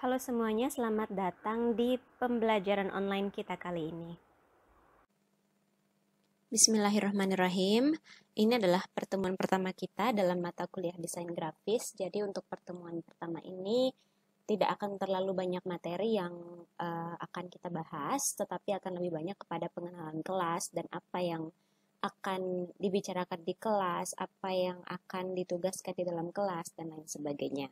Halo semuanya, selamat datang di pembelajaran online kita kali ini. Bismillahirrahmanirrahim. Ini adalah pertemuan pertama kita dalam mata kuliah desain grafis. Jadi untuk pertemuan pertama ini tidak akan terlalu banyak materi yang akan kita bahas, tetapi akan lebih banyak kepada pengenalan kelas dan apa yang akan dibicarakan di kelas, apa yang akan ditugaskan di dalam kelas, dan lain sebagainya.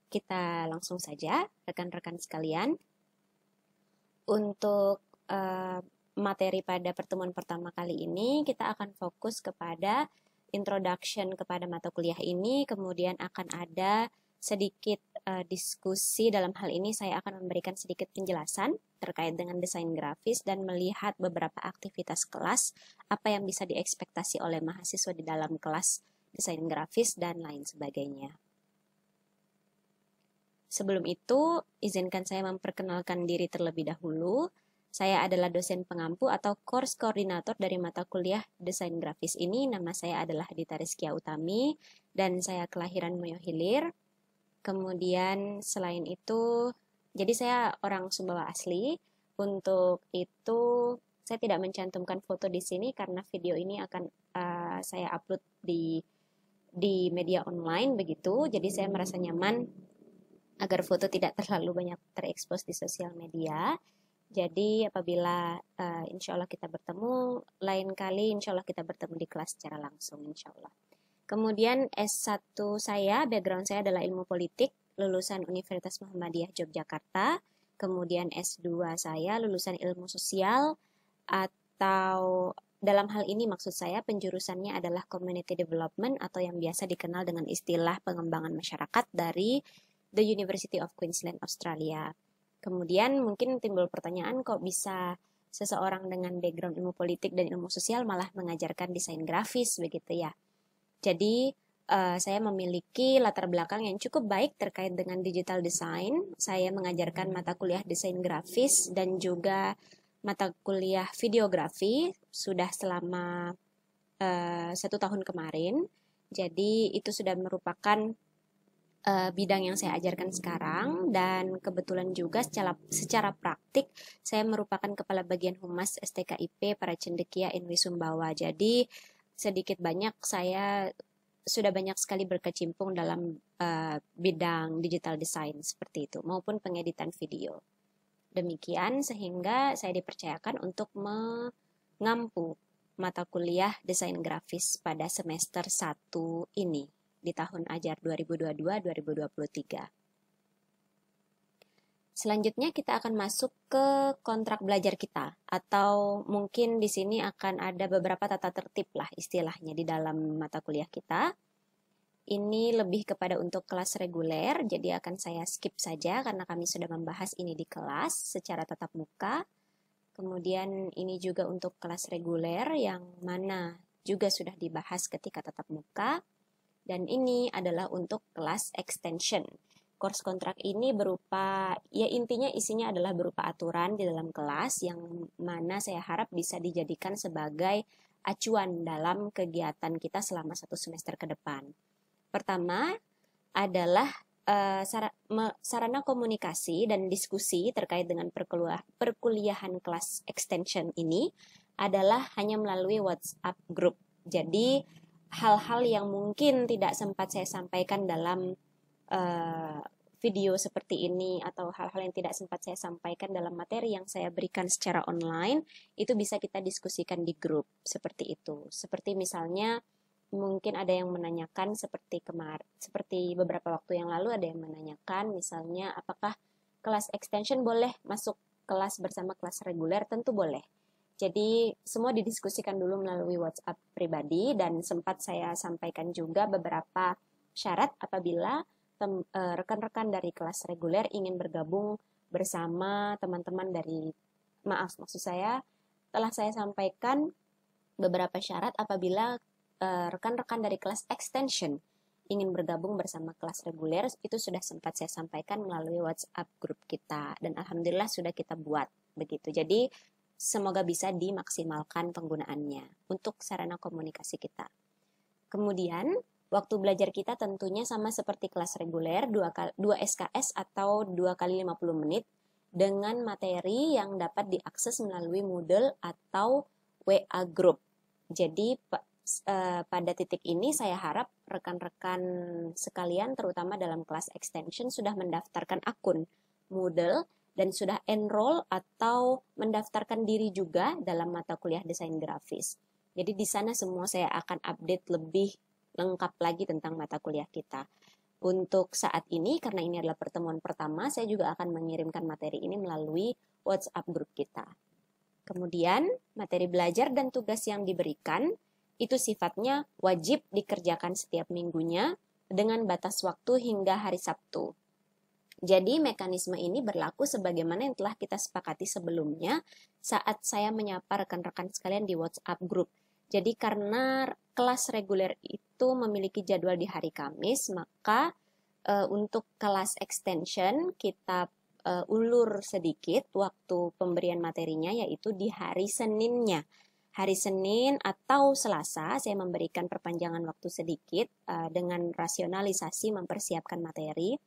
Kita langsung saja, rekan-rekan sekalian. Untuk materi pada pertemuan pertama kali ini, kita akan fokus kepada introduction kepada mata kuliah ini, kemudian akan ada sedikit diskusi. Dalam hal ini saya akan memberikan sedikit penjelasan terkait dengan desain grafis dan melihat beberapa aktivitas kelas, apa yang bisa diekspektasi oleh mahasiswa di dalam kelas desain grafis, dan lain sebagainya. Sebelum itu, izinkan saya memperkenalkan diri terlebih dahulu. Saya adalah dosen pengampu atau course koordinator dari mata kuliah desain grafis ini. Nama saya adalah Dita Rizkia Utami dan saya kelahiran Moyo Hilir. Kemudian selain itu, jadi saya orang Sumbawa asli. Untuk itu, saya tidak mencantumkan foto di sini karena video ini akan saya upload di media online begitu. Jadi saya merasa nyaman agar foto tidak terlalu banyak terekspos di sosial media. Jadi apabila insya Allah kita bertemu, lain kali insya Allah kita bertemu di kelas secara langsung insya Allah. Kemudian S1 saya, background saya adalah ilmu politik, lulusan Universitas Muhammadiyah Yogyakarta. Kemudian S2 saya lulusan ilmu sosial, atau dalam hal ini maksud saya penjurusannya adalah community development atau yang biasa dikenal dengan istilah pengembangan masyarakat dari The University of Queensland, Australia. Kemudian mungkin timbul pertanyaan, kok bisa seseorang dengan background ilmu politik dan ilmu sosial malah mengajarkan desain grafis begitu ya. Jadi saya memiliki latar belakang yang cukup baik terkait dengan digital design. Saya mengajarkan mata kuliah desain grafis dan juga mata kuliah videografi sudah selama 1 tahun kemarin. Jadi itu sudah merupakan bidang yang saya ajarkan sekarang, dan kebetulan juga secara praktik saya merupakan kepala bagian humas STKIP para cendekia Inwi Sumbawa. Jadi sedikit banyak saya sudah banyak sekali berkecimpung dalam bidang digital design seperti itu maupun pengeditan video. Demikian sehingga saya dipercayakan untuk mengampu mata kuliah desain grafis pada semester 1 ini di tahun ajar 2022-2023. Selanjutnya kita akan masuk ke kontrak belajar kita, atau mungkin di sini akan ada beberapa tata tertib lah istilahnya di dalam mata kuliah kita. Ini lebih kepada untuk kelas reguler, jadi akan saya skip saja karena kami sudah membahas ini di kelas secara tatap muka. Kemudian ini juga untuk kelas reguler yang mana juga sudah dibahas ketika tatap muka. Dan ini adalah untuk kelas extension. Course kontrak ini berupa, ya intinya isinya adalah berupa aturan di dalam kelas yang mana saya harap bisa dijadikan sebagai acuan dalam kegiatan kita selama 1 semester ke depan. Pertama adalah sarana komunikasi dan diskusi terkait dengan perkuliahan kelas extension ini adalah hanya melalui WhatsApp group. Jadi hal-hal yang mungkin tidak sempat saya sampaikan dalam video seperti ini atau hal-hal yang tidak sempat saya sampaikan dalam materi yang saya berikan secara online, itu bisa kita diskusikan di grup seperti itu. Seperti misalnya mungkin ada yang menanyakan seperti beberapa waktu yang lalu ada yang menanyakan misalnya apakah kelas extension boleh masuk kelas bersama kelas reguler? Tentu boleh. Jadi semua didiskusikan dulu melalui WhatsApp pribadi dan sempat saya sampaikan juga beberapa syarat apabila rekan-rekan dari kelas reguler ingin bergabung bersama teman-teman dari, maksud saya telah saya sampaikan beberapa syarat apabila rekan-rekan dari kelas extension ingin bergabung bersama kelas reguler, itu sudah sempat saya sampaikan melalui WhatsApp grup kita dan alhamdulillah sudah kita buat begitu. Jadi semoga bisa dimaksimalkan penggunaannya untuk sarana komunikasi kita. Kemudian Waktu belajar kita tentunya sama seperti kelas reguler, 2 SKS atau 2 kali 50 menit dengan materi yang dapat diakses melalui Moodle atau WA Group. Jadi pada titik ini saya harap rekan-rekan sekalian terutama dalam kelas extension sudah mendaftarkan akun Moodle dan sudah enroll atau mendaftarkan diri juga dalam mata kuliah desain grafis. Jadi di sana semua saya akan update lebih lengkap lagi tentang mata kuliah kita. Untuk saat ini, karena ini adalah pertemuan pertama, saya juga akan mengirimkan materi ini melalui WhatsApp grup kita. Kemudian, materi belajar dan tugas yang diberikan itu sifatnya wajib dikerjakan setiap minggunya dengan batas waktu hingga hari Sabtu. Jadi, mekanisme ini berlaku sebagaimana yang telah kita sepakati sebelumnya saat saya menyapa rekan-rekan sekalian di WhatsApp grup. Jadi karena kelas reguler itu memiliki jadwal di hari Kamis, maka untuk kelas extension kita ulur sedikit waktu pemberian materinya, yaitu di hari Seninnya. Hari Senin atau Selasa saya memberikan perpanjangan waktu sedikit dengan rasionalisasi mempersiapkan materi.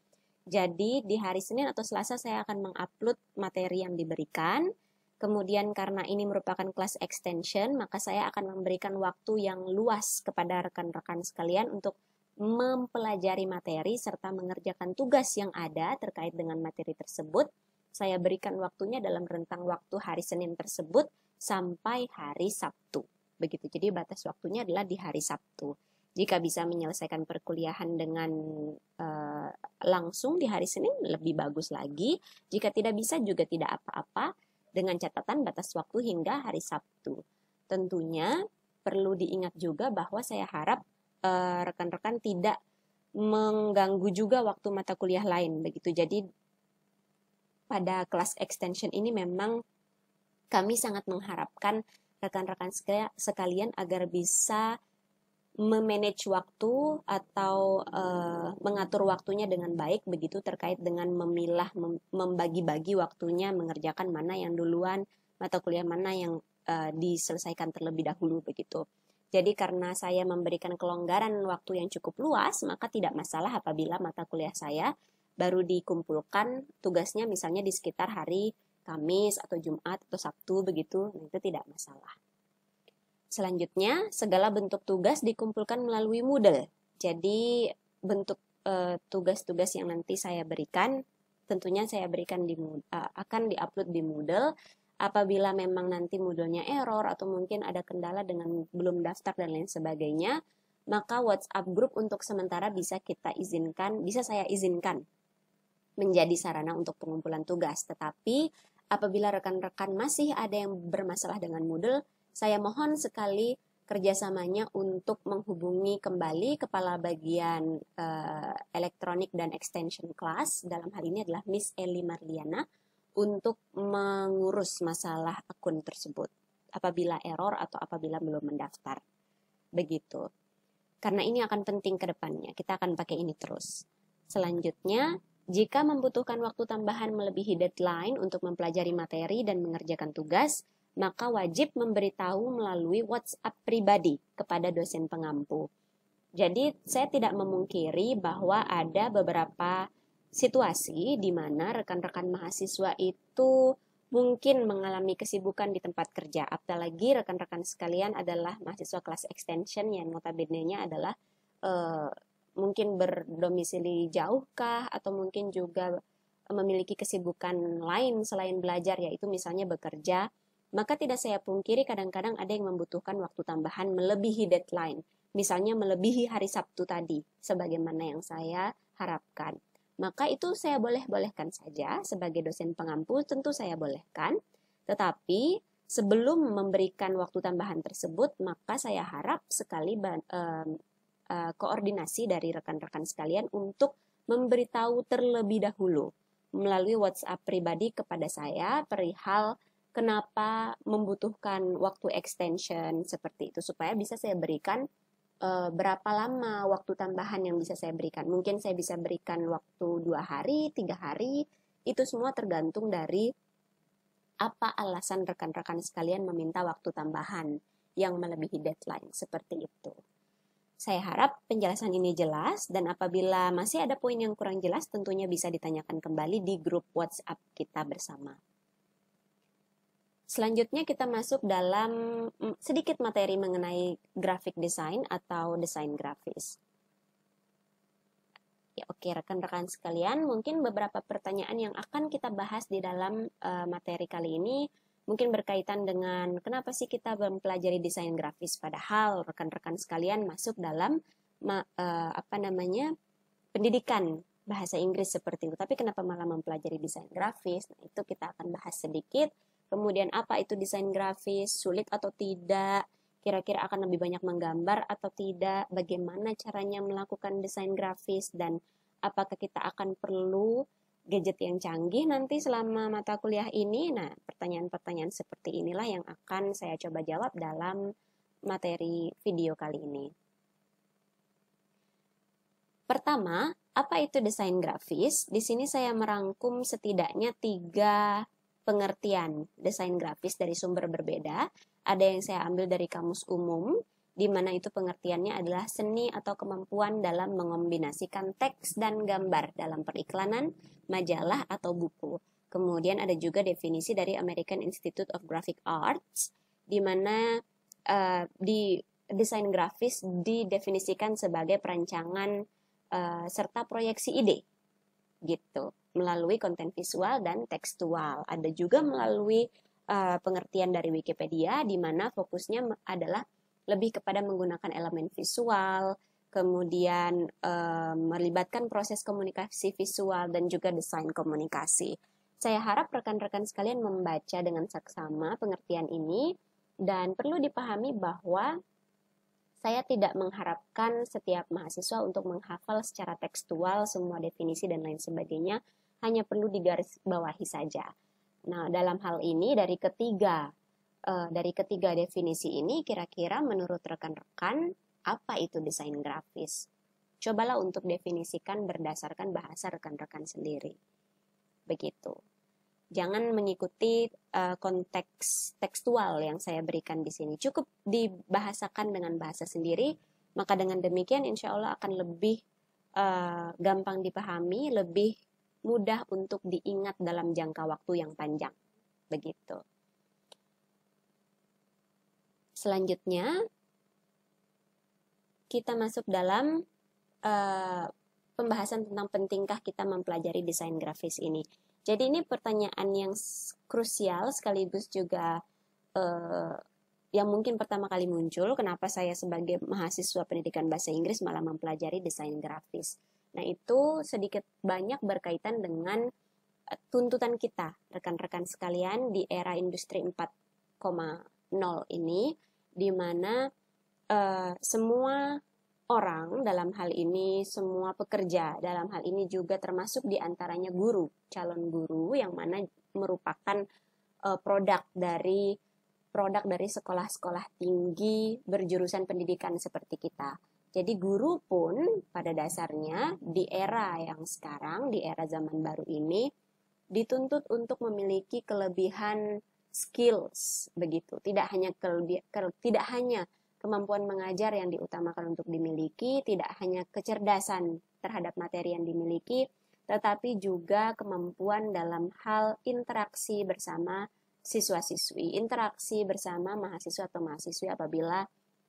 Jadi di hari Senin atau Selasa saya akan mengupload materi yang diberikan. Kemudian karena ini merupakan kelas extension, maka saya akan memberikan waktu yang luas kepada rekan-rekan sekalian untuk mempelajari materi serta mengerjakan tugas yang ada terkait dengan materi tersebut. Saya berikan waktunya dalam rentang waktu hari Senin tersebut sampai hari Sabtu. Begitu. Jadi batas waktunya adalah di hari Sabtu. Jika bisa menyelesaikan perkuliahan dengan langsung di hari Senin, lebih bagus lagi. Jika tidak bisa juga tidak apa-apa, dengan catatan batas waktu hingga hari Sabtu. Tentunya perlu diingat juga bahwa saya harap rekan-rekan tidak mengganggu juga waktu mata kuliah lain. Begitu. Jadi pada kelas extension ini memang kami sangat mengharapkan rekan-rekan sekalian agar bisa memanage waktu atau mengatur waktunya dengan baik, begitu terkait dengan memilah, membagi-bagi waktunya, mengerjakan mana yang duluan, mata kuliah mana yang diselesaikan terlebih dahulu, begitu. Jadi karena saya memberikan kelonggaran waktu yang cukup luas, maka tidak masalah apabila mata kuliah saya baru dikumpulkan tugasnya misalnya di sekitar hari Kamis atau Jumat atau Sabtu, begitu, itu tidak masalah. Selanjutnya, segala bentuk tugas dikumpulkan melalui Moodle. Jadi, bentuk tugas-tugas yang nanti saya berikan, tentunya saya berikan akan diupload di Moodle. Apabila memang nanti Moodle-nya error atau mungkin ada kendala dengan belum daftar dan lain sebagainya, maka WhatsApp group untuk sementara bisa saya izinkan menjadi sarana untuk pengumpulan tugas. Tetapi, apabila rekan-rekan masih ada yang bermasalah dengan Moodle, saya mohon sekali kerjasamanya untuk menghubungi kembali Kepala Bagian Elektronik dan Extension Class, dalam hal ini adalah Miss Eli Marliana, untuk mengurus masalah akun tersebut apabila error atau apabila belum mendaftar. Begitu. Karena ini akan penting ke depannya, kita akan pakai ini terus. Selanjutnya, jika membutuhkan waktu tambahan melebihi deadline untuk mempelajari materi dan mengerjakan tugas, maka wajib memberitahu melalui WhatsApp pribadi kepada dosen pengampu. Jadi, saya tidak memungkiri bahwa ada beberapa situasi di mana rekan-rekan mahasiswa itu mungkin mengalami kesibukan di tempat kerja. Apalagi rekan-rekan sekalian adalah mahasiswa kelas extension yang notabene-nya adalah mungkin berdomisili jauhkah atau mungkin juga memiliki kesibukan lain selain belajar, yaitu misalnya bekerja. Maka tidak saya pungkiri kadang-kadang ada yang membutuhkan waktu tambahan melebihi deadline. Misalnya melebihi hari Sabtu tadi, sebagaimana yang saya harapkan. Maka itu saya bolehkan saja sebagai dosen pengampu, tentu saya bolehkan. Tetapi sebelum memberikan waktu tambahan tersebut, maka saya harap sekali koordinasi dari rekan-rekan sekalian untuk memberitahu terlebih dahulu melalui WhatsApp pribadi kepada saya perihal kenapa membutuhkan waktu extension seperti itu, supaya bisa saya berikan berapa lama waktu tambahan yang bisa saya berikan. Mungkin saya bisa berikan waktu 2 hari, 3 hari, itu semua tergantung dari apa alasan rekan-rekan sekalian meminta waktu tambahan yang melebihi deadline, seperti itu. Saya harap penjelasan ini jelas, dan apabila masih ada poin yang kurang jelas, tentunya bisa ditanyakan kembali di grup WhatsApp kita bersama. Selanjutnya kita masuk dalam sedikit materi mengenai graphic design atau desain grafis. Ya, oke, rekan-rekan sekalian, mungkin beberapa pertanyaan yang akan kita bahas di dalam materi kali ini mungkin berkaitan dengan kenapa sih kita mempelajari desain grafis, padahal rekan-rekan sekalian masuk dalam pendidikan bahasa Inggris seperti itu. Tapi kenapa malah mempelajari desain grafis? Nah, itu kita akan bahas sedikit. Kemudian apa itu desain grafis, sulit atau tidak? Kira-kira akan lebih banyak menggambar atau tidak? Bagaimana caranya melakukan desain grafis, dan apakah kita akan perlu gadget yang canggih nanti selama mata kuliah ini? Nah, pertanyaan-pertanyaan seperti inilah yang akan saya coba jawab dalam materi video kali ini. Pertama, apa itu desain grafis? Di sini saya merangkum setidaknya 3 pengertian desain grafis dari sumber berbeda. Ada yang saya ambil dari Kamus Umum, di mana itu pengertiannya adalah seni atau kemampuan dalam mengombinasikan teks dan gambar dalam periklanan, majalah, atau buku. Kemudian ada juga definisi dari American Institute of Graphic Arts, di mana di desain grafis didefinisikan sebagai perancangan serta proyeksi ide, gitu, melalui konten visual dan tekstual. Ada juga melalui pengertian dari Wikipedia, di mana fokusnya adalah lebih kepada menggunakan elemen visual, kemudian melibatkan proses komunikasi visual dan juga desain komunikasi. Saya harap rekan-rekan sekalian membaca dengan saksama pengertian ini, dan perlu dipahami bahwa saya tidak mengharapkan setiap mahasiswa untuk menghafal secara tekstual semua definisi dan lain sebagainya, hanya perlu digarisbawahi saja. Nah, dalam hal ini dari ketiga definisi ini, kira-kira menurut rekan-rekan apa itu desain grafis? Cobalah untuk definisikan berdasarkan bahasa rekan-rekan sendiri. Begitu. Jangan mengikuti konteks tekstual yang saya berikan di sini. Cukup dibahasakan dengan bahasa sendiri, maka dengan demikian insya Allah akan lebih gampang dipahami, lebih mudah untuk diingat dalam jangka waktu yang panjang. Begitu. Selanjutnya, kita masuk dalam pembahasan tentang pentingkah kita mempelajari desain grafis ini. Jadi ini pertanyaan yang krusial sekaligus juga yang mungkin pertama kali muncul, kenapa saya sebagai mahasiswa pendidikan bahasa Inggris malah mempelajari desain grafis. Nah, itu sedikit banyak berkaitan dengan tuntutan kita, rekan-rekan sekalian, di era industri 4.0 ini, di mana semua orang dalam hal ini, semua pekerja dalam hal ini juga termasuk diantaranya guru, calon guru yang mana merupakan produk dari sekolah-sekolah tinggi berjurusan pendidikan seperti kita. Jadi guru pun pada dasarnya di era yang sekarang, di era zaman baru ini, dituntut untuk memiliki kelebihan skills, begitu. Tidak hanya kemampuan mengajar yang diutamakan untuk dimiliki, tidak hanya kecerdasan terhadap materi yang dimiliki, tetapi juga kemampuan dalam hal interaksi bersama siswa-siswi, interaksi bersama mahasiswa atau mahasiswi apabila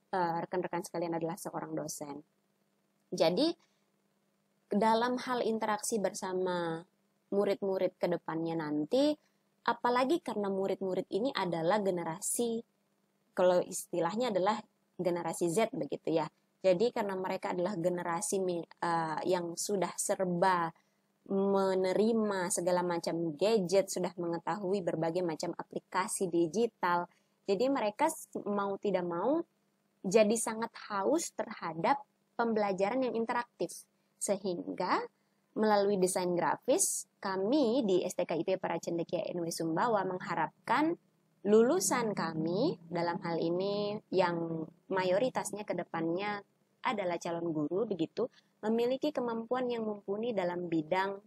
rekan-rekan sekalian adalah seorang dosen. Jadi, dalam hal interaksi bersama murid-murid ke depannya nanti, apalagi karena murid-murid ini adalah generasi, kalau istilahnya adalah generasi Z begitu ya. Jadi karena mereka adalah generasi yang sudah serba menerima segala macam gadget, sudah mengetahui berbagai macam aplikasi digital. Jadi mereka mau tidak mau jadi sangat haus terhadap pembelajaran yang interaktif. Sehingga melalui desain grafis, kami di STKIP Paracendekia NW Sumbawa mengharapkan lulusan kami, dalam hal ini yang mayoritasnya ke depannya adalah calon guru begitu, memiliki kemampuan yang mumpuni dalam bidang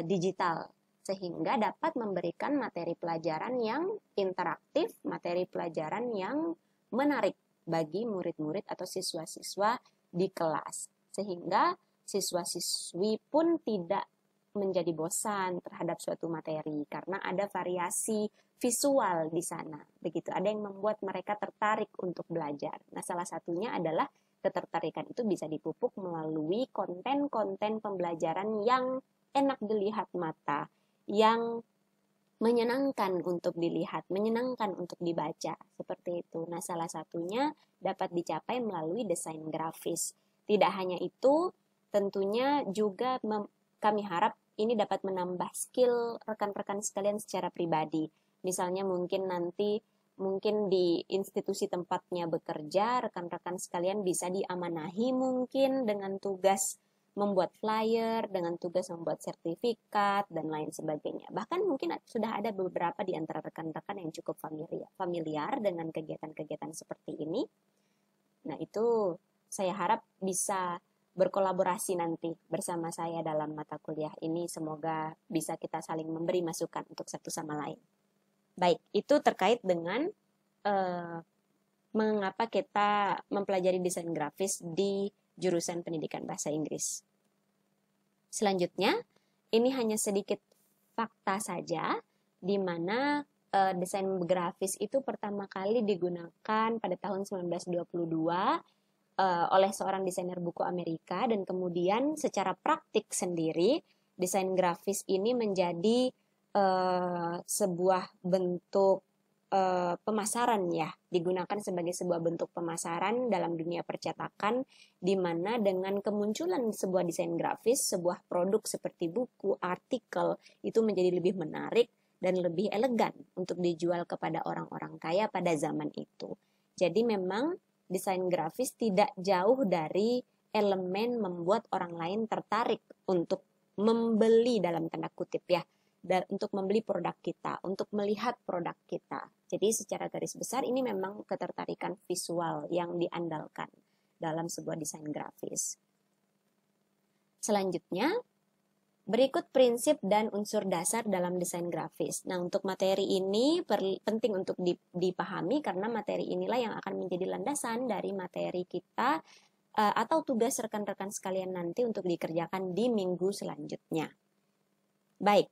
digital, sehingga dapat memberikan materi pelajaran yang interaktif, materi pelajaran yang menarik bagi murid-murid atau siswa-siswa di kelas. Sehingga siswa-siswi pun tidak menjadi bosan terhadap suatu materi karena ada variasi visual di sana. Begitu, ada yang membuat mereka tertarik untuk belajar. Nah, salah satunya adalah ketertarikan itu bisa dipupuk melalui konten-konten pembelajaran yang enak dilihat mata, yang menyenangkan untuk dilihat, menyenangkan untuk dibaca, seperti itu. Nah, salah satunya dapat dicapai melalui desain grafis. Tidak hanya itu, tentunya juga kami harap ini dapat menambah skill rekan-rekan sekalian secara pribadi. Misalnya mungkin di institusi tempatnya bekerja, rekan-rekan sekalian bisa diamanahi mungkin dengan tugas membuat flyer, dengan tugas membuat sertifikat, dan lain sebagainya. Bahkan mungkin sudah ada beberapa di antara rekan-rekan yang cukup familiar dengan kegiatan-kegiatan seperti ini. Nah, itu saya harap bisa berkolaborasi nanti bersama saya dalam mata kuliah ini. Semoga bisa kita saling memberi masukan untuk satu sama lain. Baik, itu terkait dengan mengapa kita mempelajari desain grafis di jurusan pendidikan bahasa Inggris. Selanjutnya, ini hanya sedikit fakta saja, di mana desain grafis itu pertama kali digunakan pada tahun 1922 oleh seorang desainer buku Amerika, dan kemudian secara praktik sendiri, desain grafis ini menjadi sebuah bentuk pemasaran ya, digunakan sebagai sebuah bentuk pemasaran dalam dunia percetakan, di mana dengan kemunculan sebuah desain grafis, sebuah produk seperti buku, artikel, itu menjadi lebih menarik dan lebih elegan untuk dijual kepada orang-orang kaya pada zaman itu. Jadi memang desain grafis tidak jauh dari elemen membuat orang lain tertarik untuk membeli dalam tanda kutip ya, dan untuk membeli produk kita, untuk melihat produk kita. Jadi secara garis besar ini memang ketertarikan visual yang diandalkan dalam sebuah desain grafis. Selanjutnya, berikut prinsip dan unsur dasar dalam desain grafis. Nah, untuk materi ini penting untuk dipahami karena materi inilah yang akan menjadi landasan dari materi kita atau tugas rekan-rekan sekalian nanti untuk dikerjakan di minggu selanjutnya. Baik,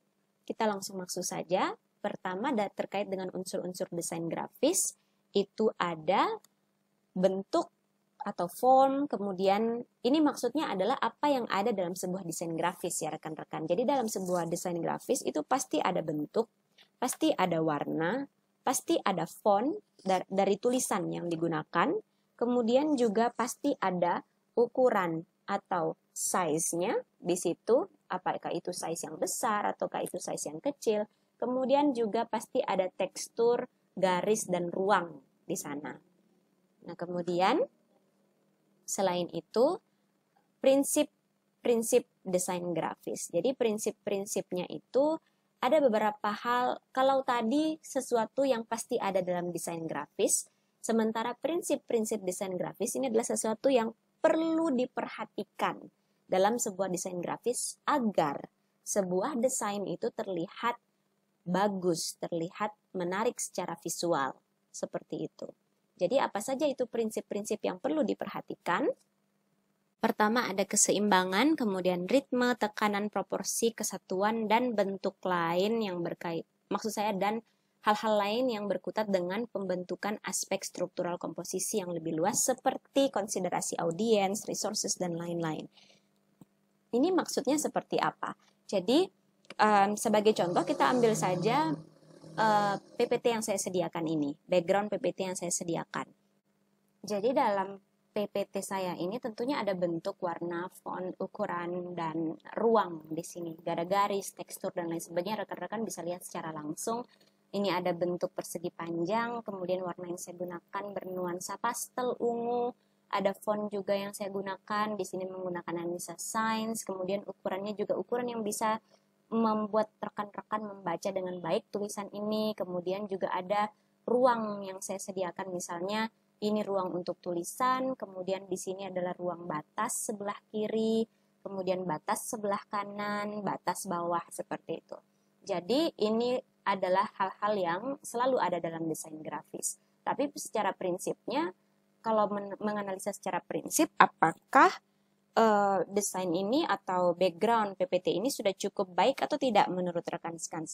kita langsung masuk saja. Pertama, terkait dengan unsur-unsur desain grafis, itu ada bentuk atau form, kemudian ini maksudnya adalah apa yang ada dalam sebuah desain grafis ya rekan-rekan. Jadi dalam sebuah desain grafis itu pasti ada bentuk, pasti ada warna, pasti ada font dari tulisan yang digunakan, kemudian juga pasti ada ukuran atau size-nya di situ, apakah itu size yang besar ataukah itu size yang kecil. Kemudian juga pasti ada tekstur, garis, dan ruang di sana. Nah, kemudian selain itu, prinsip desain grafis. Jadi prinsip-prinsipnya itu ada beberapa hal. Kalau tadi sesuatu yang pasti ada dalam desain grafis, sementara prinsip-prinsip desain grafis ini adalah sesuatu yang perlu diperhatikan dalam sebuah desain grafis agar sebuah desain itu terlihat bagus, terlihat menarik secara visual, seperti itu. Jadi apa saja itu prinsip-prinsip yang perlu diperhatikan? Pertama ada keseimbangan, kemudian ritme, tekanan, proporsi, kesatuan, dan bentuk lain yang dan hal-hal lain yang berkutat dengan pembentukan aspek struktural komposisi yang lebih luas seperti konsiderasi audiens, resources, dan lain-lain. Ini maksudnya seperti apa? Jadi sebagai contoh kita ambil saja PPT yang saya sediakan ini, background PPT yang saya sediakan. Jadi dalam PPT saya ini tentunya ada bentuk, warna, font, ukuran, dan ruang di sini. Ada garis, tekstur, dan lain sebagainya. Rekan-rekan bisa lihat secara langsung. Ini ada bentuk persegi panjang, kemudian warna yang saya gunakan bernuansa pastel ungu. Ada font juga yang saya gunakan. Di sini menggunakan Anissa Signs. Kemudian ukurannya juga ukuran yang bisa membuat rekan-rekan membaca dengan baik tulisan ini. Kemudian juga ada ruang yang saya sediakan, misalnya ini ruang untuk tulisan, kemudian di sini adalah ruang batas sebelah kiri, kemudian batas sebelah kanan, batas bawah, seperti itu. Jadi ini adalah hal-hal yang selalu ada dalam desain grafis. Tapi secara prinsipnya kalau menganalisa secara prinsip, apakah desain ini atau background PPT ini sudah cukup baik atau tidak menurut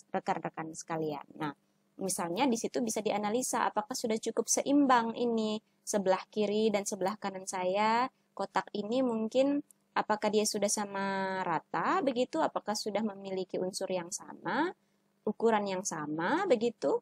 rekan-rekan sekalian. Nah, misalnya di situ bisa dianalisa apakah sudah cukup seimbang ini sebelah kiri dan sebelah kanan saya, kotak ini mungkin apakah dia sudah sama rata begitu, apakah sudah memiliki unsur yang sama, ukuran yang sama begitu.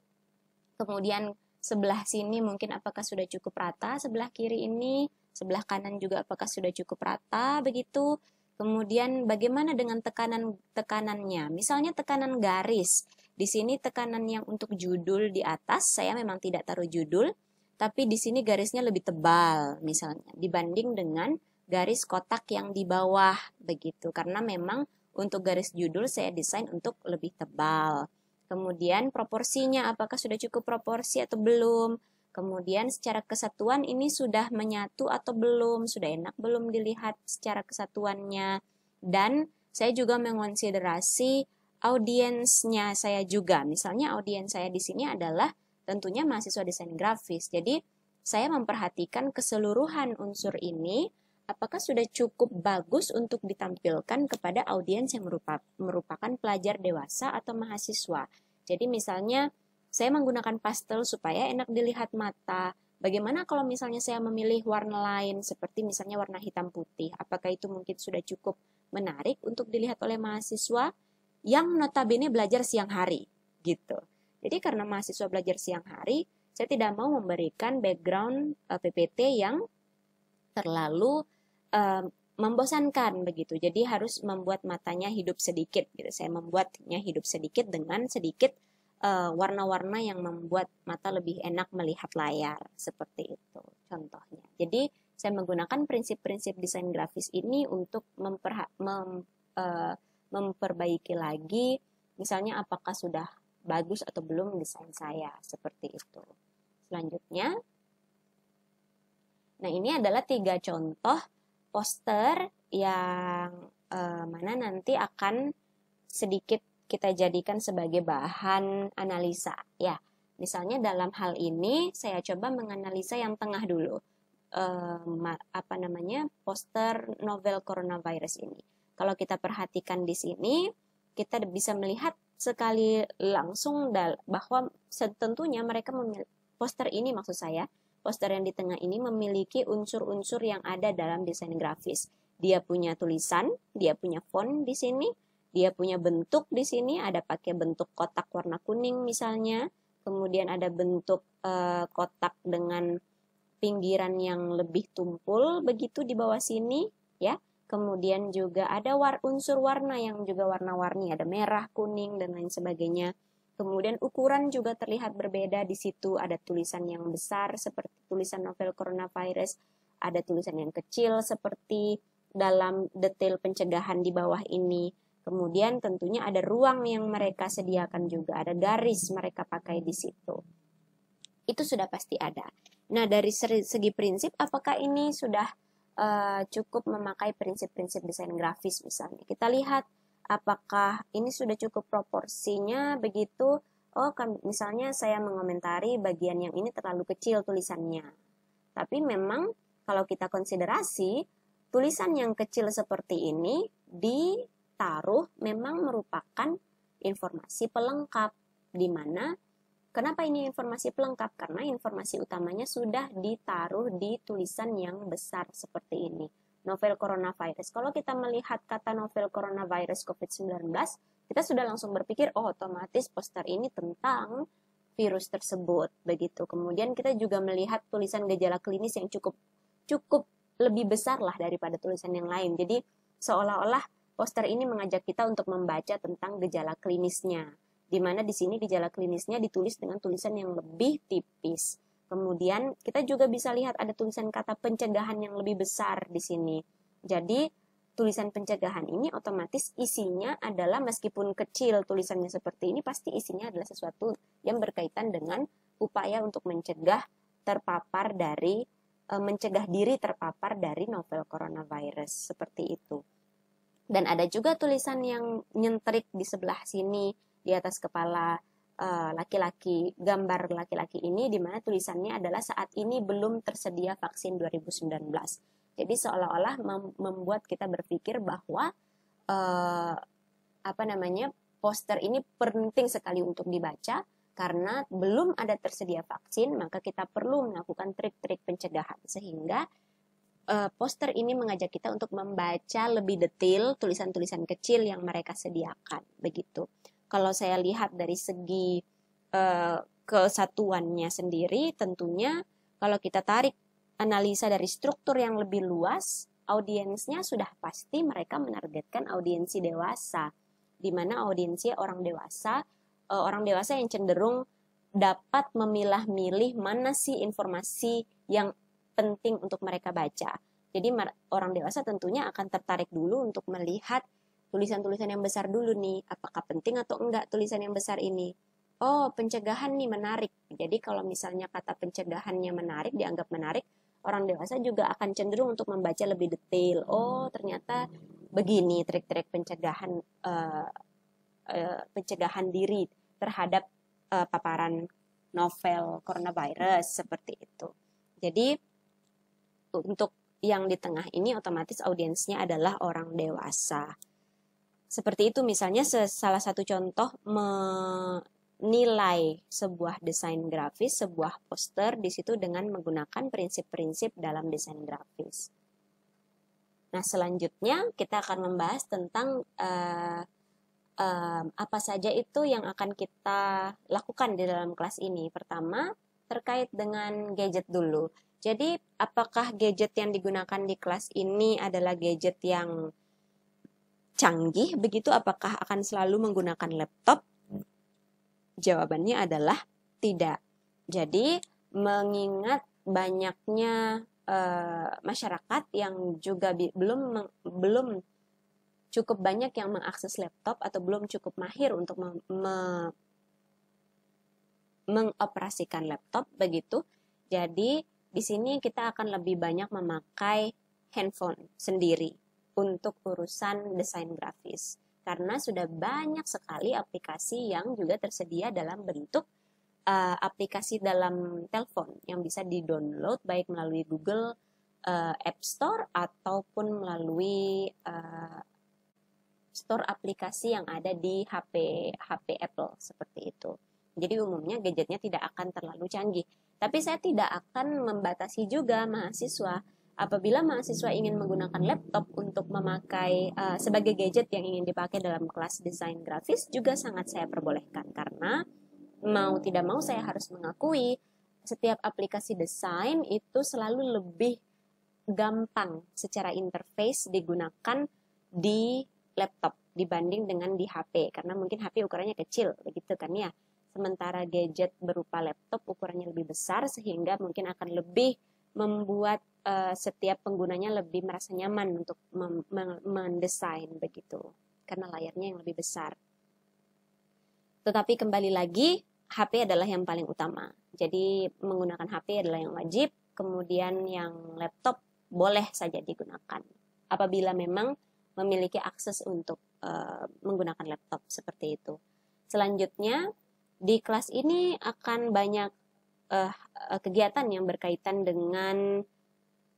Kemudian sebelah sini mungkin apakah sudah cukup rata, sebelah kiri ini, sebelah kanan juga apakah sudah cukup rata begitu. Kemudian bagaimana dengan tekanannya? Misalnya tekanan garis. Di sini tekanan yang untuk judul di atas, saya memang tidak taruh judul, tapi di sini garisnya lebih tebal misalnya dibanding dengan garis kotak yang di bawah begitu. Karena memang untuk garis judul saya desain untuk lebih tebal. Kemudian proporsinya apakah sudah cukup proporsi atau belum. Kemudian secara kesatuan ini sudah menyatu atau belum, sudah enak belum dilihat secara kesatuannya. Dan saya juga mengonsiderasi audiensnya saya juga. Misalnya audiens saya di sini adalah tentunya mahasiswa desain grafis. Jadi saya memperhatikan keseluruhan unsur ini apakah sudah cukup bagus untuk ditampilkan kepada audiens yang merupakan pelajar dewasa atau mahasiswa. Jadi misalnya saya menggunakan pastel supaya enak dilihat mata. Bagaimana kalau misalnya saya memilih warna lain seperti misalnya warna hitam putih? Apakah itu mungkin sudah cukup menarik untuk dilihat oleh mahasiswa yang notabene belajar siang hari gitu. Jadi karena mahasiswa belajar siang hari, saya tidak mau memberikan background PPT yang terlalu membosankan begitu. Jadi harus membuat matanya hidup sedikit gitu. Saya membuatnya hidup sedikit dengan sedikit warna-warna yang membuat mata lebih enak melihat layar seperti itu contohnya. Jadi saya menggunakan prinsip-prinsip desain grafis ini untuk memperbaiki lagi misalnya apakah sudah bagus atau belum desain saya seperti itu. Selanjutnya, nah ini adalah 3 contoh poster yang mana nanti akan sedikit kita jadikan sebagai bahan analisa ya. Misalnya dalam hal ini saya coba menganalisa yang tengah dulu. Poster novel coronavirus ini. Kalau kita perhatikan di sini, kita bisa melihat sekali langsung bahwa tentunya mereka poster ini maksud saya, poster yang di tengah ini memiliki unsur-unsur yang ada dalam desain grafis. Dia punya tulisan, dia punya font di sini, dia punya bentuk di sini, ada pakai bentuk kotak warna kuning misalnya, kemudian ada bentuk kotak dengan pinggiran yang lebih tumpul begitu di bawah sini, ya. Kemudian juga ada unsur warna yang juga warna-warni, ada merah, kuning, dan lain sebagainya. Kemudian ukuran juga terlihat berbeda. Di situ ada tulisan yang besar seperti tulisan novel coronavirus, ada tulisan yang kecil seperti dalam detail pencegahan di bawah ini. Kemudian tentunya ada ruang yang mereka sediakan juga, ada garis mereka pakai di situ. Itu sudah pasti ada. Nah, dari segi prinsip, apakah ini sudah cukup memakai prinsip-prinsip desain grafis misalnya? Kita lihat apakah ini sudah cukup proporsinya begitu. Oh kan misalnya saya mengomentari bagian yang ini terlalu kecil tulisannya, tapi memang kalau kita konsiderasi tulisan yang kecil seperti ini ditaruh memang merupakan informasi pelengkap, di mana kenapa ini informasi pelengkap? Karena informasi utamanya sudah ditaruh di tulisan yang besar seperti ini. Novel coronavirus. Kalau kita melihat kata novel coronavirus COVID-19, kita sudah langsung berpikir, oh otomatis poster ini tentang virus tersebut. Begitu. Kemudian kita juga melihat tulisan gejala klinis yang cukup lebih besar lah daripada tulisan yang lain. Jadi seolah-olah poster ini mengajak kita untuk membaca tentang gejala klinisnya. Di mana di sini gejala klinisnya ditulis dengan tulisan yang lebih tipis. Kemudian kita juga bisa lihat ada tulisan kata pencegahan yang lebih besar di sini. Jadi tulisan pencegahan ini otomatis isinya adalah meskipun kecil tulisannya seperti ini, pasti isinya adalah sesuatu yang berkaitan dengan upaya untuk mencegah diri terpapar dari novel coronavirus seperti itu. Dan ada juga tulisan yang nyentrik di sebelah sini di atas kepala gambar laki-laki ini di mana tulisannya adalah saat ini belum tersedia vaksin 2019. Jadi seolah-olah membuat kita berpikir bahwa poster ini penting sekali untuk dibaca karena belum ada tersedia vaksin, maka kita perlu melakukan trik-trik pencegahan sehingga poster ini mengajak kita untuk membaca lebih detail tulisan-tulisan kecil yang mereka sediakan, begitu. Kalau saya lihat dari segi kesatuannya sendiri, tentunya kalau kita tarik analisa dari struktur yang lebih luas, audiensnya sudah pasti mereka menargetkan audiensi dewasa, di mana audiensi orang dewasa yang cenderung dapat memilah-milih mana sih informasi yang penting untuk mereka baca. Jadi orang dewasa tentunya akan tertarik dulu untuk melihat tulisan-tulisan yang besar dulu nih, apakah penting atau enggak tulisan yang besar ini. Oh, pencegahan nih menarik. Jadi kalau misalnya kata pencegahannya menarik, dianggap menarik, orang dewasa juga akan cenderung untuk membaca lebih detail. Oh, ternyata begini trik-trik pencegahan diri terhadap paparan novel coronavirus seperti itu. Jadi untuk yang di tengah ini otomatis audiensnya adalah orang dewasa. Seperti itu misalnya salah satu contoh menilai sebuah desain grafis, sebuah poster di situ dengan menggunakan prinsip-prinsip dalam desain grafis. Nah, selanjutnya kita akan membahas tentang apa saja itu yang akan kita lakukan di dalam kelas ini. Pertama, terkait dengan gadget dulu. Jadi, apakah gadget yang digunakan di kelas ini adalah gadget yang canggih? Begitu, apakah akan selalu menggunakan laptop? Jawabannya adalah tidak. Jadi, mengingat banyaknya masyarakat yang juga belum cukup banyak yang mengakses laptop atau belum cukup mahir untuk mengoperasikan laptop begitu. Jadi di sini kita akan lebih banyak memakai handphone sendiri untuk urusan desain grafis karena sudah banyak sekali aplikasi yang juga tersedia dalam bentuk aplikasi dalam telepon yang bisa di-download baik melalui Google App Store ataupun melalui store aplikasi yang ada di HP Apple seperti itu. Jadi umumnya gadgetnya tidak akan terlalu canggih. Tapi saya tidak akan membatasi juga mahasiswa. Apabila mahasiswa ingin menggunakan laptop untuk memakai sebagai gadget yang ingin dipakai dalam kelas desain grafis juga sangat saya perbolehkan karena mau tidak mau saya harus mengakui setiap aplikasi desain itu selalu lebih gampang secara interface digunakan di laptop dibanding dengan di HP karena mungkin HP ukurannya kecil begitu kan ya. Sementara gadget berupa laptop ukurannya lebih besar sehingga mungkin akan lebih membuat setiap penggunanya lebih merasa nyaman untuk mendesain begitu karena layarnya yang lebih besar. Tetapi kembali lagi HP adalah yang paling utama. Jadi menggunakan HP adalah yang wajib, kemudian yang laptop boleh saja digunakan. Apabila memang memiliki akses untuk menggunakan laptop seperti itu. Selanjutnya di kelas ini akan banyak kegiatan yang berkaitan dengan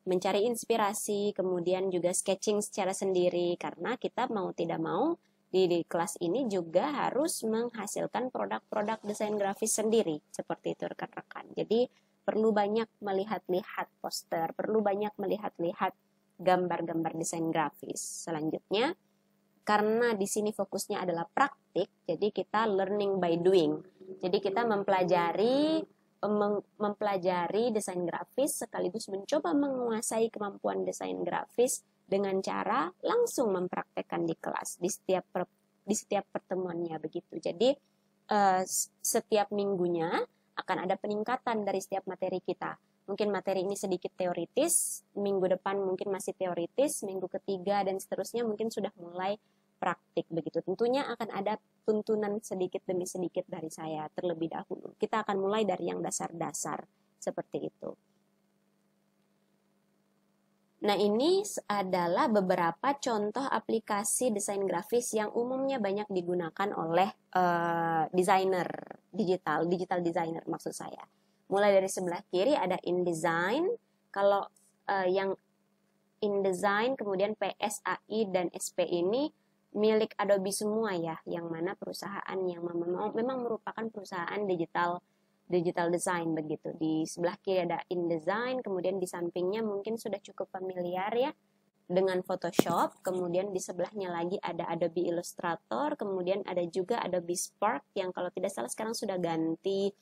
mencari inspirasi, kemudian juga sketching secara sendiri karena kita mau tidak mau di kelas ini juga harus menghasilkan produk-produk desain grafis sendiri seperti itu rekan-rekan. Jadi perlu banyak melihat-lihat poster, perlu banyak melihat-lihat gambar-gambar desain grafis. Selanjutnya, karena di sini fokusnya adalah praktik, jadi kita learning by doing. Jadi kita mempelajari desain grafis sekaligus mencoba menguasai kemampuan desain grafis dengan cara langsung mempraktekkan di kelas di setiap pertemuannya begitu. Jadi setiap minggunya akan ada peningkatan dari setiap materi kita. Mungkin materi ini sedikit teoritis, minggu depan mungkin masih teoritis, minggu ketiga dan seterusnya mungkin sudah mulai praktik begitu. Tentunya akan ada tuntunan sedikit demi sedikit dari saya terlebih dahulu. Kita akan mulai dari yang dasar-dasar seperti itu. Nah, ini adalah beberapa contoh aplikasi desain grafis yang umumnya banyak digunakan oleh desainer digital designer maksud saya. Mulai dari sebelah kiri ada InDesign. Kalau yang InDesign, kemudian PSAI dan SP ini milik Adobe semua ya, yang mana perusahaan yang memang merupakan perusahaan digital design begitu. Di sebelah kiri ada InDesign, kemudian di sampingnya mungkin sudah cukup familiar ya dengan Photoshop, kemudian di sebelahnya lagi ada Adobe Illustrator, kemudian ada juga Adobe Spark yang kalau tidak salah sekarang sudah ganti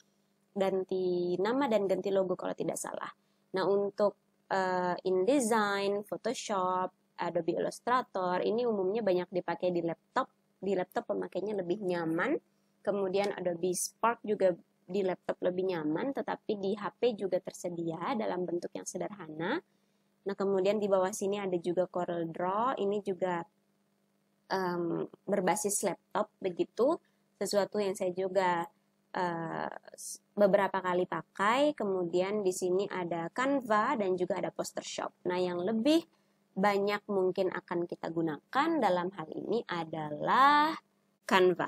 nama dan ganti logo kalau tidak salah. Nah, untuk InDesign, Photoshop, Adobe Illustrator ini umumnya banyak dipakai di laptop. Di laptop pemakainya lebih nyaman. Kemudian Adobe Spark juga di laptop lebih nyaman, tetapi di HP juga tersedia dalam bentuk yang sederhana. Nah, kemudian di bawah sini ada juga Corel Draw, ini juga berbasis laptop begitu, sesuatu yang saya juga beberapa kali pakai. Kemudian di sini ada Canva dan juga ada PosterShop. Nah, yang lebih banyak mungkin akan kita gunakan dalam hal ini adalah Canva.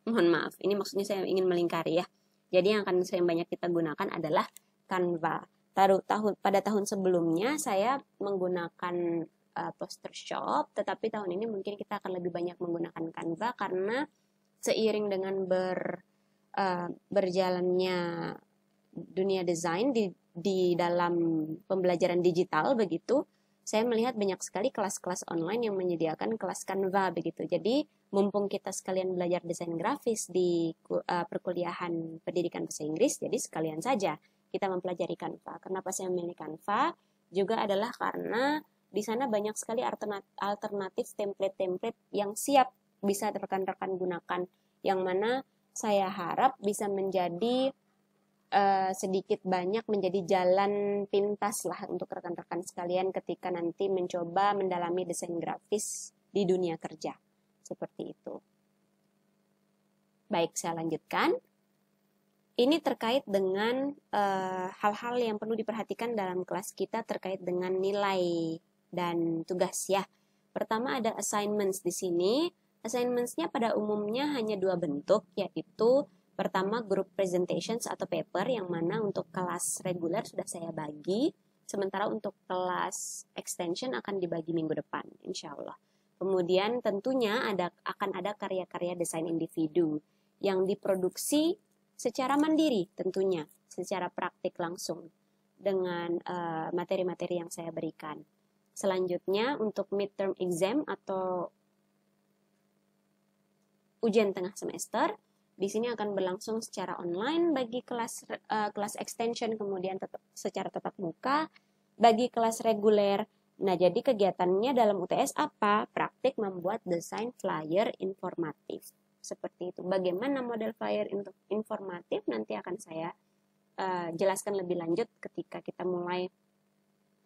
Mohon maaf, ini maksudnya saya ingin melingkari ya. Jadi yang akan sering banyak kita gunakan adalah Canva. Pada tahun sebelumnya saya menggunakan PosterShop, tetapi tahun ini mungkin kita akan lebih banyak menggunakan Canva karena seiring dengan berjalannya dunia desain di dalam pembelajaran digital begitu, saya melihat banyak sekali kelas-kelas online yang menyediakan kelas Canva begitu. Jadi mumpung kita sekalian belajar desain grafis di perkuliahan pendidikan bahasa Inggris, jadi sekalian saja kita mempelajari Canva. Kenapa saya memilih Canva? Juga adalah karena di sana banyak sekali alternatif template-template yang siap bisa rekan-rekan gunakan, yang mana saya harap bisa menjadi sedikit banyak menjadi jalan pintas lah untuk rekan-rekan sekalian ketika nanti mencoba mendalami desain grafis di dunia kerja. Seperti itu. Baik, saya lanjutkan. Ini terkait dengan hal-hal yang perlu diperhatikan dalam kelas kita terkait dengan nilai dan tugas ya. Pertama ada assignments di sini. Assignments-nya pada umumnya hanya dua bentuk, yaitu pertama group presentations atau paper yang mana untuk kelas reguler sudah saya bagi, sementara untuk kelas extension akan dibagi minggu depan, insya Allah. Kemudian tentunya akan ada karya-karya desain individu yang diproduksi secara mandiri tentunya, secara praktik langsung dengan materi-materi yang saya berikan. Selanjutnya untuk midterm exam atau ujian tengah semester, di sini akan berlangsung secara online bagi kelas extension, kemudian secara tatap muka bagi kelas reguler. Nah, jadi kegiatannya dalam UTS apa? Praktik membuat desain flyer informatif. Seperti itu. Bagaimana model flyer informatif nanti akan saya jelaskan lebih lanjut ketika kita mulai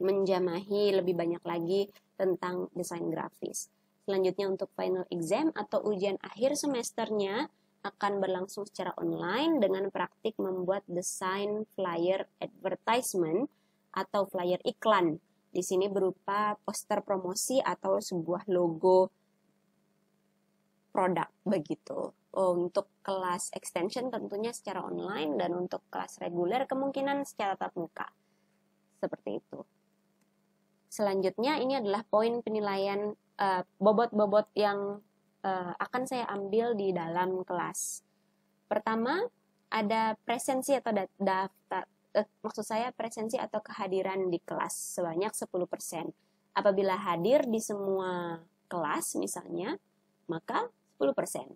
menjamahi lebih banyak lagi tentang desain grafis. Selanjutnya untuk final exam atau ujian akhir semesternya akan berlangsung secara online dengan praktik membuat desain flyer advertisement atau flyer iklan. Di sini berupa poster promosi atau sebuah logo produk begitu. Untuk kelas extension tentunya secara online dan untuk kelas reguler kemungkinan secara tatap muka. Seperti itu. Selanjutnya ini adalah poin penilaian bobot-bobot yang akan saya ambil di dalam kelas. Pertama, ada presensi atau presensi atau kehadiran di kelas sebanyak 10%. Apabila hadir di semua kelas misalnya, maka 10%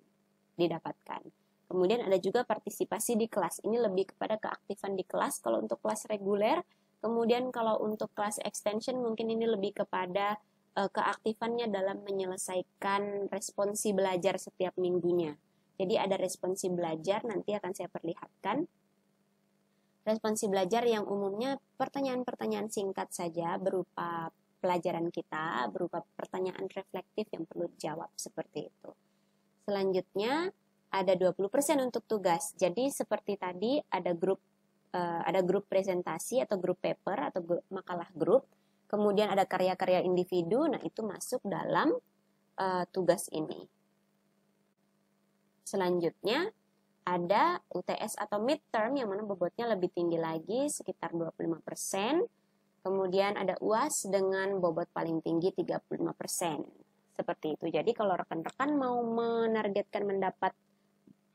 didapatkan. Kemudian ada juga partisipasi di kelas. Ini lebih kepada keaktifan di kelas kalau untuk kelas reguler. Kemudian kalau untuk kelas extension mungkin ini lebih kepada keaktifannya dalam menyelesaikan responsi belajar setiap minggunya. Jadi ada responsi belajar, nanti akan saya perlihatkan. Responsi belajar yang umumnya pertanyaan-pertanyaan singkat saja berupa pelajaran kita, berupa pertanyaan reflektif yang perlu dijawab seperti itu. Selanjutnya ada 20% untuk tugas. Jadi seperti tadi ada grup presentasi atau grup paper atau makalah grup. Kemudian ada karya-karya individu, nah itu masuk dalam tugas ini. Selanjutnya ada UTS atau midterm yang mana bobotnya lebih tinggi lagi sekitar 25%. Kemudian ada UAS dengan bobot paling tinggi 35%. Seperti itu. Jadi kalau rekan-rekan mau menargetkan mendapat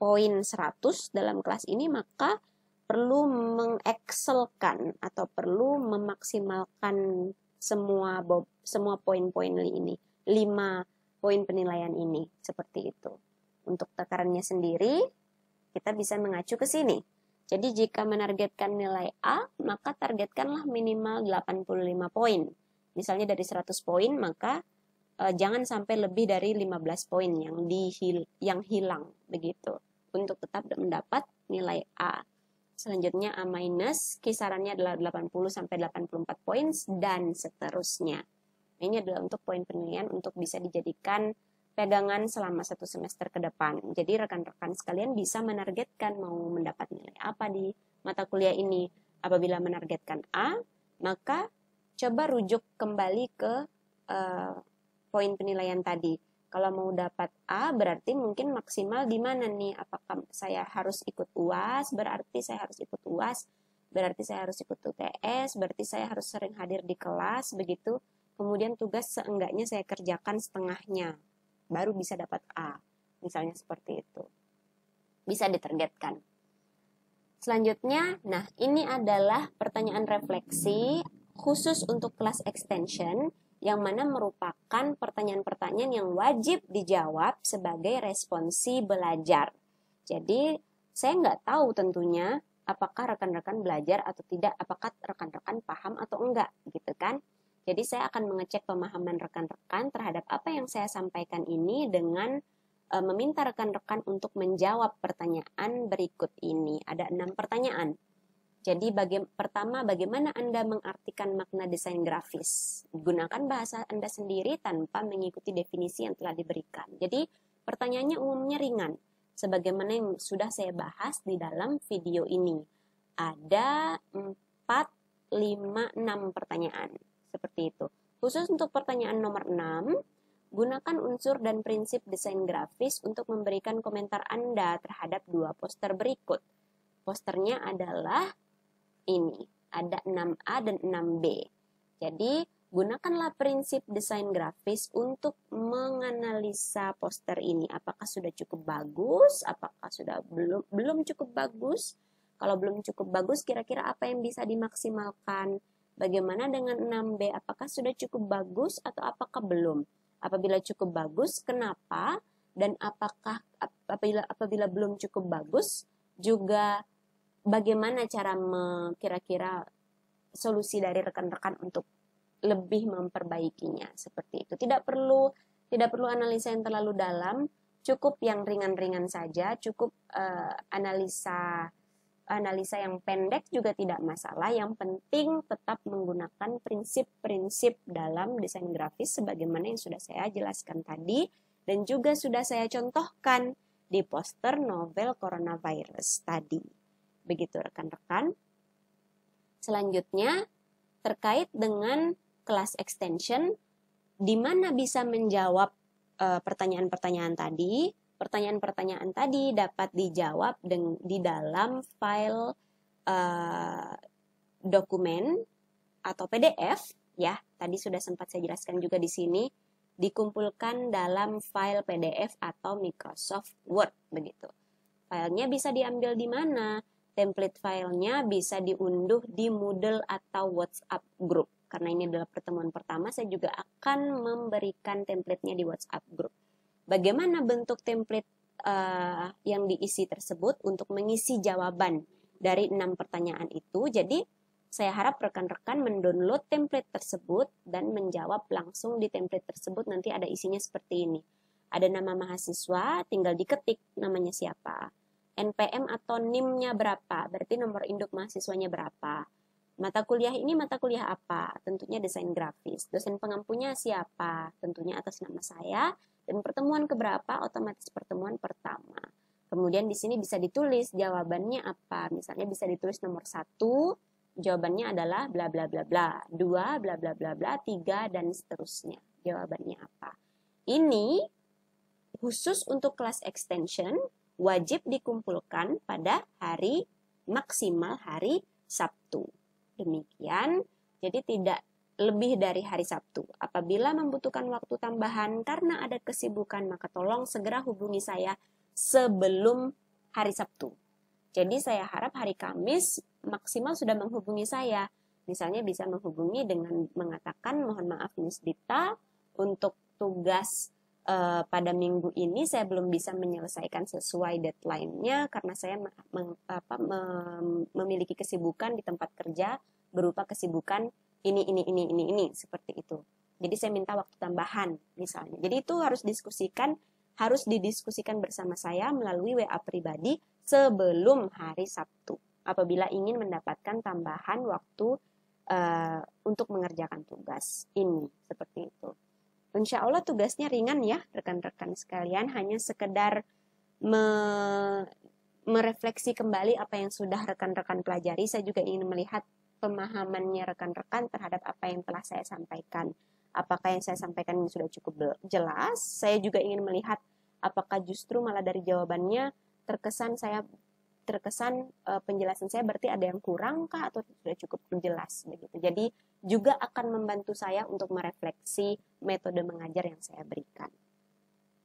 poin 100 dalam kelas ini, maka perlu mengexcelkan atau perlu memaksimalkan semua poin-poin ini, 5 poin penilaian ini, seperti itu. Untuk takarannya sendiri, kita bisa mengacu ke sini. Jadi jika menargetkan nilai A, maka targetkanlah minimal 85 poin. Misalnya dari 100 poin, maka jangan sampai lebih dari 15 poin yang hilang, begitu, untuk tetap mendapat nilai A. Selanjutnya A-, kisarannya adalah 80 sampai 84 poin dan seterusnya. Ini adalah untuk poin penilaian untuk bisa dijadikan pegangan selama 1 semester ke depan. Jadi rekan-rekan sekalian bisa menargetkan mau mendapat nilai apa di mata kuliah ini. Apabila menargetkan A, maka coba rujuk kembali ke poin penilaian tadi. Kalau mau dapat A, berarti mungkin maksimal di mana nih? Apakah saya harus ikut UAS? Berarti saya harus ikut UAS. Berarti saya harus ikut UTS. Berarti saya harus sering hadir di kelas, begitu. Kemudian tugas seenggaknya saya kerjakan setengahnya, baru bisa dapat A. Misalnya seperti itu. Bisa ditargetkan. Selanjutnya, nah ini adalah pertanyaan refleksi khusus untuk kelas extension, yang mana merupakan pertanyaan-pertanyaan yang wajib dijawab sebagai responsi belajar. Jadi, saya nggak tahu tentunya apakah rekan-rekan belajar atau tidak, apakah rekan-rekan paham atau enggak, gitu kan. Jadi, saya akan mengecek pemahaman rekan-rekan terhadap apa yang saya sampaikan ini dengan meminta rekan-rekan untuk menjawab pertanyaan berikut ini. Ada 6 pertanyaan. Jadi pertama, bagaimana Anda mengartikan makna desain grafis? Gunakan bahasa Anda sendiri tanpa mengikuti definisi yang telah diberikan. Jadi pertanyaannya umumnya ringan, sebagaimana yang sudah saya bahas di dalam video ini. Ada 4, 5, 6 pertanyaan. Seperti itu. Khusus untuk pertanyaan nomor 6, gunakan unsur dan prinsip desain grafis untuk memberikan komentar Anda terhadap 2 poster berikut. Posternya adalah ini, ada 6A dan 6B. Jadi, gunakanlah prinsip desain grafis untuk menganalisa poster ini. Apakah sudah cukup bagus? Apakah sudah belum cukup bagus? Kalau belum cukup bagus, kira-kira apa yang bisa dimaksimalkan? Bagaimana dengan 6B? Apakah sudah cukup bagus atau apakah belum? Apabila cukup bagus, kenapa? Dan apakah apabila belum cukup bagus, juga bagaimana cara kira-kira solusi dari rekan-rekan untuk lebih memperbaikinya, seperti itu. Tidak perlu analisa yang terlalu dalam, cukup yang ringan-ringan saja, cukup analisa yang pendek juga tidak masalah. Yang penting tetap menggunakan prinsip-prinsip dalam desain grafis sebagaimana yang sudah saya jelaskan tadi dan juga sudah saya contohkan di poster novel coronavirus tadi. Begitu rekan-rekan. Selanjutnya terkait dengan kelas extension, di mana bisa menjawab pertanyaan-pertanyaan tadi. Pertanyaan-pertanyaan tadi dapat dijawab di dalam file dokumen atau PDF, ya. Tadi sudah sempat saya jelaskan juga di sini, dikumpulkan dalam file PDF atau Microsoft Word, begitu. Filenya bisa diambil di mana? Template filenya bisa diunduh di Moodle atau WhatsApp group. Karena ini adalah pertemuan pertama, saya juga akan memberikan template-nya di WhatsApp group. Bagaimana bentuk template yang diisi tersebut untuk mengisi jawaban dari 6 pertanyaan itu? Jadi, saya harap rekan-rekan mendownload template tersebut dan menjawab langsung di template tersebut. Nanti ada isinya seperti ini. Ada nama mahasiswa, tinggal diketik namanya siapa. NPM atau NIM-nya berapa, berarti nomor induk mahasiswanya berapa. Mata kuliah ini mata kuliah apa? Tentunya desain grafis. Dosen pengampunya siapa? Tentunya atas nama saya. Dan pertemuan keberapa? Otomatis pertemuan pertama. Kemudian di sini bisa ditulis jawabannya apa. Misalnya bisa ditulis nomor 1, jawabannya adalah bla bla bla bla. 2, bla bla bla bla. 3, dan seterusnya. Jawabannya apa. Ini khusus untuk kelas extension. wajib dikumpulkan pada hari maksimal hari Sabtu. Demikian, jadi tidak lebih dari hari Sabtu. Apabila membutuhkan waktu tambahan karena ada kesibukan, maka tolong segera hubungi saya sebelum hari Sabtu. Jadi saya harap hari Kamis maksimal sudah menghubungi saya. Misalnya bisa menghubungi dengan mengatakan, mohon maaf Miss Dita, untuk tugas pada minggu ini saya belum bisa menyelesaikan sesuai deadline-nya karena saya memiliki kesibukan di tempat kerja berupa kesibukan ini seperti itu. Jadi saya minta waktu tambahan misalnya. Jadi itu harus didiskusikan bersama saya melalui WA pribadi sebelum hari Sabtu. Apabila ingin mendapatkan tambahan waktu untuk mengerjakan tugas ini seperti itu. Insya Allah tugasnya ringan ya rekan-rekan sekalian, hanya sekedar merefleksi kembali apa yang sudah rekan-rekan pelajari. Saya juga ingin melihat pemahamannya rekan-rekan terhadap apa yang telah saya sampaikan. Apakah yang saya sampaikan ini sudah cukup jelas? Saya juga ingin melihat apakah justru malah dari jawabannya terkesan penjelasan saya berarti ada yang kurang kah atau sudah cukup jelas begitu. Jadi juga akan membantu saya untuk merefleksi metode mengajar yang saya berikan.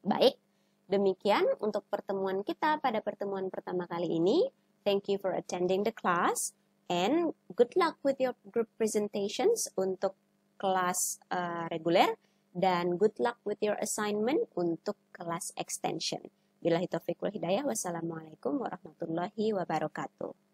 Baik, demikian untuk pertemuan kita pada pertemuan pertama kali ini. Thank you for attending the class and good luck with your group presentations untuk kelas reguler dan good luck with your assignment untuk kelas extension. Billahi taufiq wal hidayah. Wassalamualaikum warahmatullahi wabarakatuh.